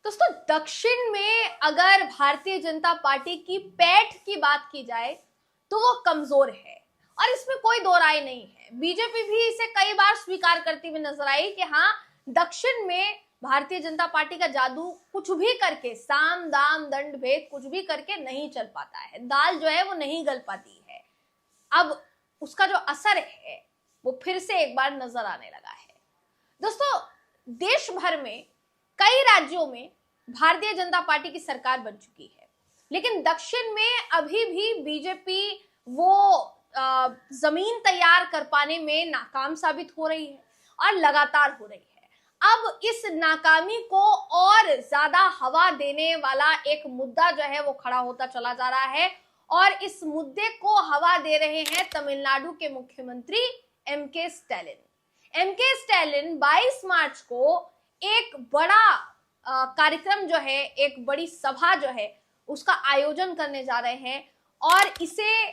दोस्तों, दक्षिण में अगर भारतीय जनता पार्टी की पैठ की बात की जाए तो वो कमजोर है और इसमें कोई दो राय नहीं है। बीजेपी भी इसे कई बार स्वीकार करती हुई नजर आई कि हाँ, दक्षिण में भारतीय जनता पार्टी का जादू कुछ भी करके, साम दाम दंड भेद कुछ भी करके नहीं चल पाता है। दाल जो है वो नहीं गल पाती है। अब उसका जो असर है वो फिर से एक बार नजर आने लगा है। दोस्तों, देश भर में कई राज्यों में भारतीय जनता पार्टी की सरकार बन चुकी है, लेकिन दक्षिण में अभी भी बीजेपी वो जमीन तैयार कर पाने में नाकाम साबित हो रही है और लगातार हो रही है। अब इस नाकामी को और ज्यादा हवा देने वाला एक मुद्दा जो है वो खड़ा होता चला जा रहा है और इस मुद्दे को हवा दे रहे हैं तमिलनाडु के मुख्यमंत्री एमके स्टैलिन। एमके स्टैलिन 22 मार्च को एक बड़ा कार्यक्रम जो है, एक बड़ी सभा जो है उसका आयोजन करने जा रहे हैं और इसे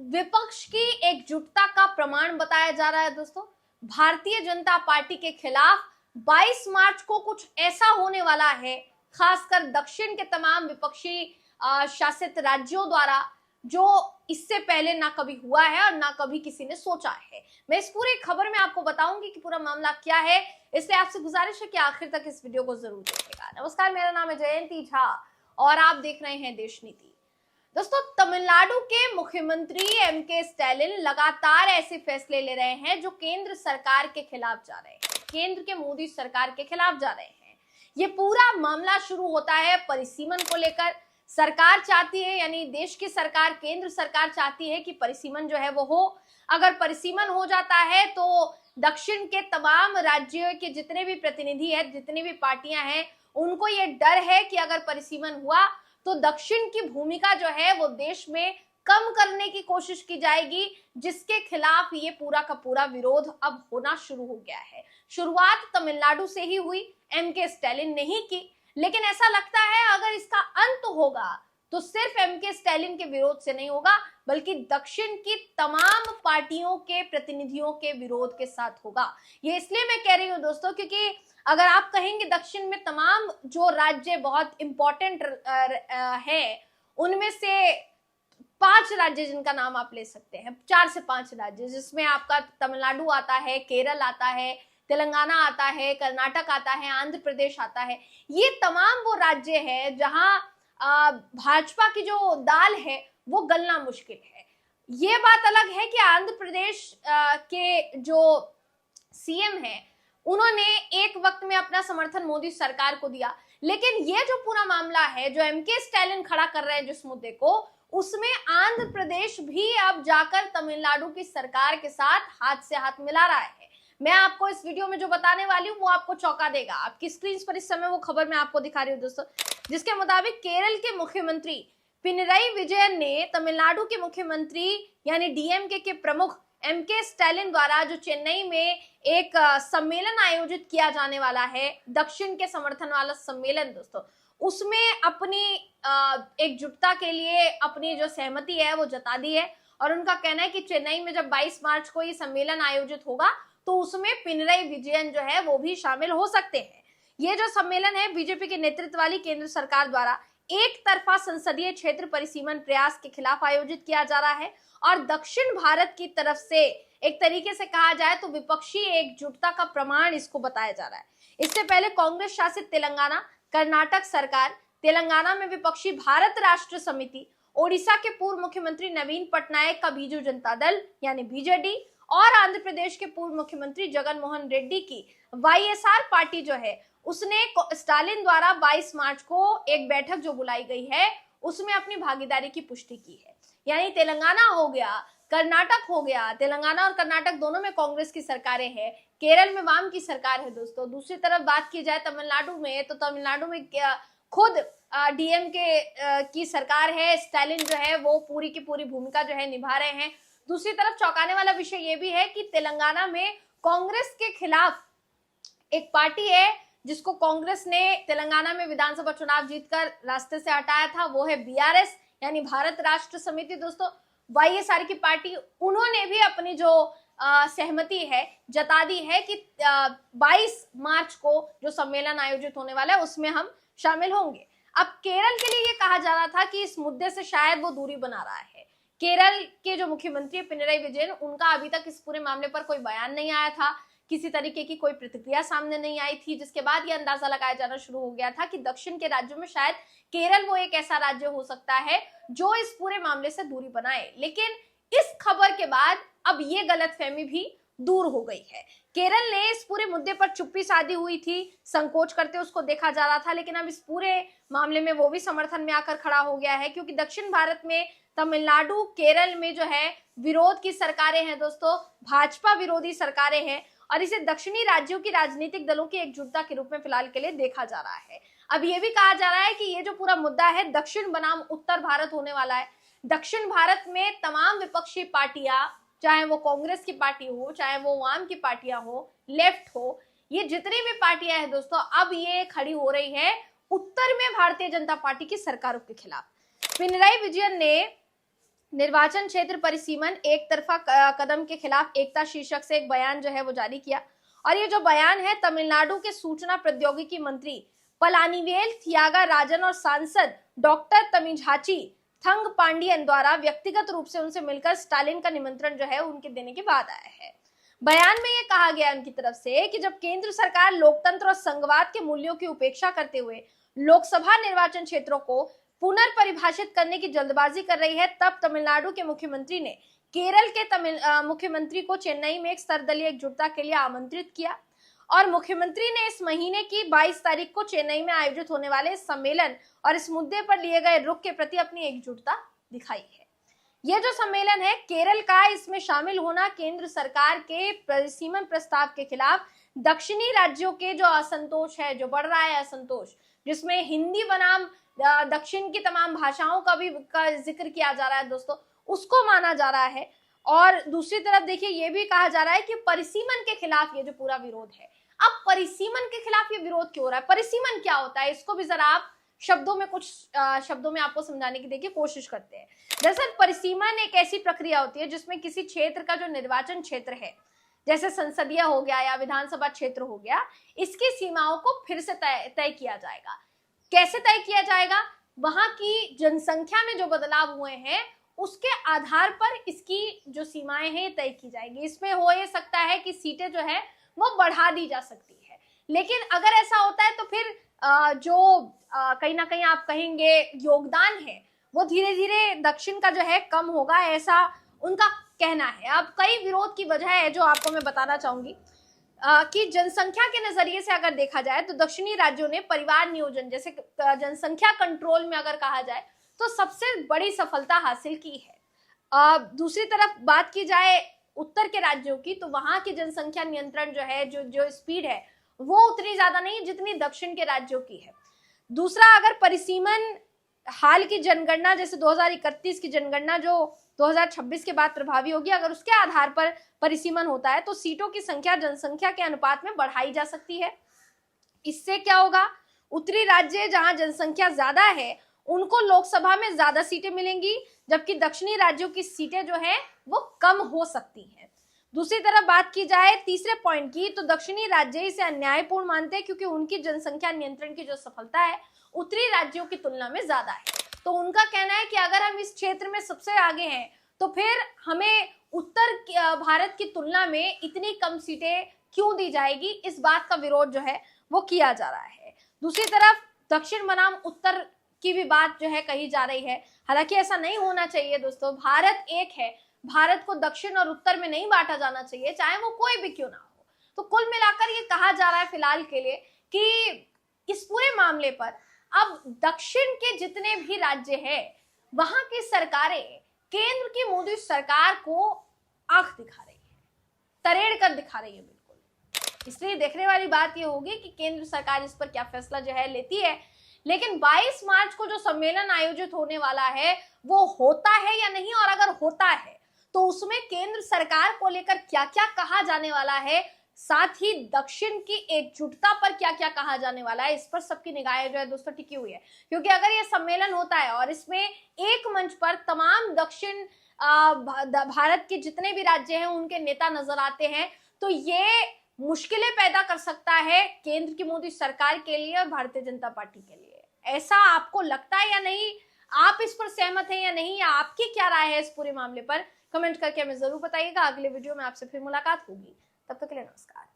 विपक्ष की एकजुटता का प्रमाण बताया जा रहा है। दोस्तों, भारतीय जनता पार्टी के खिलाफ 22 मार्च को कुछ ऐसा होने वाला है, खासकर दक्षिण के तमाम विपक्षी शासित राज्यों द्वारा, जो इससे पहले ना कभी हुआ है और ना कभी किसी ने सोचा है। मैं इस पूरी खबर में आपको बताऊंगी कि पूरा मामला क्या है, इसलिए आपसे गुजारिश है कि आखिर तक इस वीडियो को जरूर देखिएगा। नमस्कार, मेरा नाम है जयंती झा और आप देख रहे हैं देश नीति। दोस्तों, तमिलनाडु के मुख्यमंत्री एमके स्टैलिन लगातार ऐसे फैसले ले रहे हैं जो केंद्र सरकार के खिलाफ जा रहे हैं, केंद्र के मोदी सरकार के खिलाफ जा रहे हैं। ये पूरा मामला शुरू होता है परिसीमन को लेकर। सरकार चाहती है, यानी देश की सरकार, केंद्र सरकार चाहती है कि परिसीमन जो है वो हो। अगर परिसीमन हो जाता है तो दक्षिण के तमाम राज्यों के जितने भी प्रतिनिधि हैं, जितनी भी पार्टियां हैं, उनको ये डर है कि अगर परिसीमन हुआ तो दक्षिण की भूमिका जो है वो देश में कम करने की कोशिश की जाएगी, जिसके खिलाफ ये पूरा का पूरा विरोध अब होना शुरू हो गया है। शुरुआत तमिलनाडु से ही हुई, एमके स्टैलिन ने ही की, लेकिन ऐसा लगता है अगर इसका अंत होगा तो सिर्फ एमके स्टैलिन के विरोध से नहीं होगा, बल्कि दक्षिण की तमाम पार्टियों के प्रतिनिधियों के विरोध के साथ होगा। ये इसलिए मैं कह रही हूँ दोस्तों, क्योंकि अगर आप कहेंगे दक्षिण में तमाम जो राज्य बहुत इंपॉर्टेंट है, उनमें से 5 राज्य जिनका नाम आप ले सकते हैं, 4 से 5 राज्य, जिसमें आपका तमिलनाडु आता है, केरल आता है, तेलंगाना आता है, कर्नाटक आता है, आंध्र प्रदेश आता है। ये तमाम वो राज्य है जहां भाजपा की जो दाल है वो गलना मुश्किल है। ये बात अलग है कि आंध्र प्रदेश के जो सीएम है उन्होंने एक वक्त में अपना समर्थन मोदी सरकार को दिया, लेकिन ये जो पूरा मामला है जो एमके स्टैलिन खड़ा कर रहे हैं जिस मुद्दे को, उसमें आंध्र प्रदेश भी अब जाकर तमिलनाडु की सरकार के साथ हाथ से हाथ मिला रहा है। मैं आपको इस वीडियो में जो बताने वाली हूँ वो आपको चौंका देगा। आपकी स्क्रीन पर इस समय वो खबर मैं आपको दिखा रही हूँ दोस्तों, जिसके मुताबिक केरल के मुख्यमंत्री पिनरई विजयन ने तमिलनाडु के मुख्यमंत्री यानी डीएमके के प्रमुख एमके स्टैलिन द्वारा जो चेन्नई में एक सम्मेलन आयोजित किया जाने वाला है, दक्षिण के समर्थन वाला सम्मेलन दोस्तों, उसमें अपनी एकजुटता के लिए अपनी जो सहमति है वो जता दी है और उनका कहना है कि चेन्नई में जब 22 मार्च को ये सम्मेलन आयोजित होगा तो उसमें पिनरई विजयन जो है वो भी शामिल हो सकते हैं। ये जो सम्मेलन है बीजेपी के नेतृत्व वाली केंद्र सरकार द्वारा एक तरफा संसदीय क्षेत्र परिसीमन प्रयास के खिलाफ आयोजित किया जा रहा है और दक्षिण भारत की तरफ से एक तरीके से कहा जाए तो विपक्षी एकजुटता का प्रमाण इसको बताया जा रहा है। इससे पहले कांग्रेस शासित तेलंगाना, कर्नाटक सरकार, तेलंगाना में विपक्षी भारत राष्ट्र समिति, ओडिशा के पूर्व मुख्यमंत्री नवीन पटनायक का बीजू जनता दल यानी बीजेडी और आंध्र प्रदेश के पूर्व मुख्यमंत्री जगन मोहन रेड्डी की वाईएसआर पार्टी जो है, उसने स्टालिन द्वारा 22 मार्च को एक बैठक जो बुलाई गई है उसमें अपनी भागीदारी की पुष्टि की है। यानी तेलंगाना हो गया, कर्नाटक हो गया, तेलंगाना और कर्नाटक दोनों में कांग्रेस की सरकारें हैं, केरल में वाम की सरकार है दोस्तों। दूसरी तरफ बात की जाए तमिलनाडु में, तो तमिलनाडु में खुद डीएमके की सरकार है, स्टालिन जो है वो पूरी की पूरी भूमिका जो है निभा रहे हैं। दूसरी तरफ चौंकाने वाला विषय ये भी है कि तेलंगाना में कांग्रेस के खिलाफ एक पार्टी है जिसको कांग्रेस ने तेलंगाना में विधानसभा चुनाव जीतकर रास्ते से हटाया था, वो है बीआरएस यानी भारत राष्ट्र समिति दोस्तों। वाईएसआर की पार्टी, उन्होंने भी अपनी जो सहमति है जता दी है कि 22 मार्च को जो सम्मेलन आयोजित होने वाला है उसमें हम शामिल होंगे। अब केरल के लिए ये कहा जा रहा था कि इस मुद्दे से शायद वो दूरी बना रहा है। केरल के जो मुख्यमंत्री पिनराई विजयन, उनका अभी तक इस पूरे मामले पर कोई बयान नहीं आया था, किसी तरीके की कोई प्रतिक्रिया सामने नहीं आई थी, जिसके बाद ये अंदाजा लगाया जाना शुरू हो गया था कि दक्षिण के राज्यों में शायद केरल वो एक ऐसा राज्य हो सकता है जो इस पूरे मामले से दूरी बनाए। लेकिन इस खबर के बाद अब ये गलतफहमी भी दूर हो गई है। केरल ने इस पूरे मुद्दे पर चुप्पी साधी हुई थी, संकोच करते उसको देखा जा रहा था, लेकिन अब इस पूरे मामले में वो भी समर्थन में आकर खड़ा हो गया है, क्योंकि दक्षिण भारत में तमिलनाडु, केरल में जो है विरोध की सरकारें हैं दोस्तों, भाजपा विरोधी सरकारें हैं, और इसे दक्षिणी राज्यों की राजनीतिक दलों की एकजुटता के रूप में फिलहाल के लिए देखा जा रहा है। अब ये भी कहा जा रहा है कि ये जो पूरा मुद्दा है दक्षिण बनाम उत्तर भारत होने वाला है। दक्षिण भारत में तमाम विपक्षी पार्टियां, चाहे वो कांग्रेस की पार्टी हो, चाहे वो वाम की पार्टियां हो, लेफ्ट हो, ये जितनी भी पार्टियां हैं दोस्तों, अब ये खड़ी हो रही है उत्तर में भारतीय जनता पार्टी की सरकारों के खिलाफ। पिनराई विजयन ने निर्वाचन क्षेत्र परिसीमन एक तरफा कदम के खिलाफ एकता शीर्षक से एक बयान जो है वो जारी किया, और ये जो बयान है तमिलनाडु के सूचना प्रौद्योगिकी मंत्री पलानीवेल थियागाराजन और सांसद डॉक्टर तमिझाची थंग पांडियन द्वारा व्यक्तिगत रूप से उनसे मिलकर स्टालिन का निमंत्रण जो है उनके देने के बाद आया है। बयान में ये कहा गया उनकी तरफ से कि जब केंद्र सरकार लोकतंत्र और संघवाद के मूल्यों की उपेक्षा करते हुए लोकसभा निर्वाचन क्षेत्रों को पुनर्परिभाषित करने की जल्दबाजी कर रही है, तब तमिलनाडु के मुख्यमंत्री ने केरल के मुख्यमंत्री को चेन्नई में एक सर्वदलीय एकजुटता के लिए आमंत्रित किया, और मुख्यमंत्री ने इस महीने की 22 तारीख को चेन्नई में आयोजित होने वाले इस सम्मेलन और इस मुद्दे पर लिए गए रुख के प्रति अपनी एकजुटता दिखाई है। यह जो सम्मेलन है केरल का, इसमें शामिल होना केंद्र सरकार के परिसीमन प्रस्ताव के खिलाफ दक्षिणी राज्यों के जो असंतोष है, जो बढ़ रहा है असंतोष, जिसमें हिंदी बनाम दक्षिण की तमाम भाषाओं का भी जिक्र किया जा रहा है दोस्तों, उसको माना जा रहा है। और दूसरी तरफ देखिए ये भी कहा जा रहा है कि परिसीमन के खिलाफ ये जो पूरा विरोध है, अब परिसीमन के खिलाफ ये विरोध क्यों हो रहा है, परिसीमन क्या होता है, इसको भी जरा आप शब्दों में कुछ शब्दों में आपको समझाने की देखिए कोशिश करते हैं। दरअसल परिसीमन एक ऐसी प्रक्रिया होती है जिसमें किसी क्षेत्र का जो निर्वाचन क्षेत्र है, जैसे संसदीय हो गया या विधानसभा क्षेत्र हो गया, इसकी सीमाओं को फिर से तय किया जाएगा। कैसे तय किया जाएगा, वहां की जनसंख्या में जो बदलाव हुए हैं उसके आधार पर इसकी जो सीमाएं हैं तय की जाएगी। इसमें हो ये सकता है कि सीटें जो है वो बढ़ा दी जा सकती है, लेकिन अगर ऐसा होता है तो फिर जो कहीं ना कहीं आप कहेंगे योगदान है वो धीरे धीरे दक्षिण का जो है कम होगा, ऐसा उनका कहना है। अब कई विरोध की वजह है जो आपको मैं बताना चाहूंगी कि जनसंख्या के नजरिए से अगर देखा जाए तो दक्षिणी राज्यों ने परिवार नियोजन जैसे जनसंख्या कंट्रोल में अगर कहा जाए तो सबसे बड़ी सफलता हासिल की है। दूसरी तरफ बात की जाए उत्तर के राज्यों की, तो वहां की जनसंख्या नियंत्रण जो है, जो स्पीड है वो उतनी ज्यादा नहीं जितनी दक्षिण के राज्यों की है। दूसरा, अगर परिसीमन हाल की जनगणना जैसे 2031 की जनगणना जो 2026 के बाद प्रभावी होगी, अगर उसके आधार पर परिसीमन होता है तो सीटों की संख्या जनसंख्या के अनुपात में बढ़ाई जा सकती है। इससे क्या होगा, उत्तरी राज्य जहां जनसंख्या ज्यादा है उनको लोकसभा में ज्यादा सीटें मिलेंगी, जबकि दक्षिणी राज्यों की सीटें जो हैं वो कम हो सकती हैं। दूसरी तरफ बात की जाए तीसरे पॉइंट की, तो दक्षिणी राज्य इसे अन्यायपूर्ण मानते हैं क्योंकि उनकी जनसंख्या नियंत्रण की जो सफलता है उत्तरी राज्यों की तुलना में ज्यादा है। तो उनका कहना है कि अगर हम इस क्षेत्र में सबसे आगे हैं तो फिर हमें उत्तर भारत की तुलना में इतनी कम सीटें क्यों दी जाएगी, इस बात का विरोध जो है वो किया जा रहा है। दूसरी तरफ दक्षिण बनाम उत्तर की भी बात जो है कही जा रही है, हालांकि ऐसा नहीं होना चाहिए दोस्तों। भारत एक है, भारत को दक्षिण और उत्तर में नहीं बांटा जाना चाहिए, चाहे वो कोई भी क्यों ना हो। तो कुल मिलाकर ये कहा जा रहा है फिलहाल के लिए कि इस पूरे मामले पर अब दक्षिण के जितने भी राज्य हैं वहां की सरकारें केंद्र की मोदी सरकार को आंख दिखा रही है, तरेड़ कर दिखा रही है बिल्कुल। इसलिए देखने वाली बात ये होगी कि केंद्र सरकार इस पर क्या फैसला जो है लेती है। लेकिन 22 मार्च को जो सम्मेलन आयोजित होने वाला है वो होता है या नहीं, और अगर होता है तो उसमें केंद्र सरकार को लेकर क्या क्या कहा जाने वाला है, साथ ही दक्षिण की एकजुटता पर क्या क्या कहा जाने वाला है, इस पर सबकी निगाहें जो है दोस्तों टिकी हुई है। क्योंकि अगर ये सम्मेलन होता है और इसमें एक मंच पर तमाम दक्षिण भारत के जितने भी राज्य हैं उनके नेता नजर आते हैं, तो ये मुश्किलें पैदा कर सकता है केंद्र की मोदी सरकार के लिए और भारतीय जनता पार्टी के लिए। ऐसा आपको लगता है या नहीं? आप इस पर सहमत हैं या नहीं, या आपकी क्या राय है इस पूरे मामले पर? कमेंट करके हमें जरूर बताइएगा। अगले वीडियो में आपसे फिर मुलाकात होगी, तब तक के लिए नमस्कार।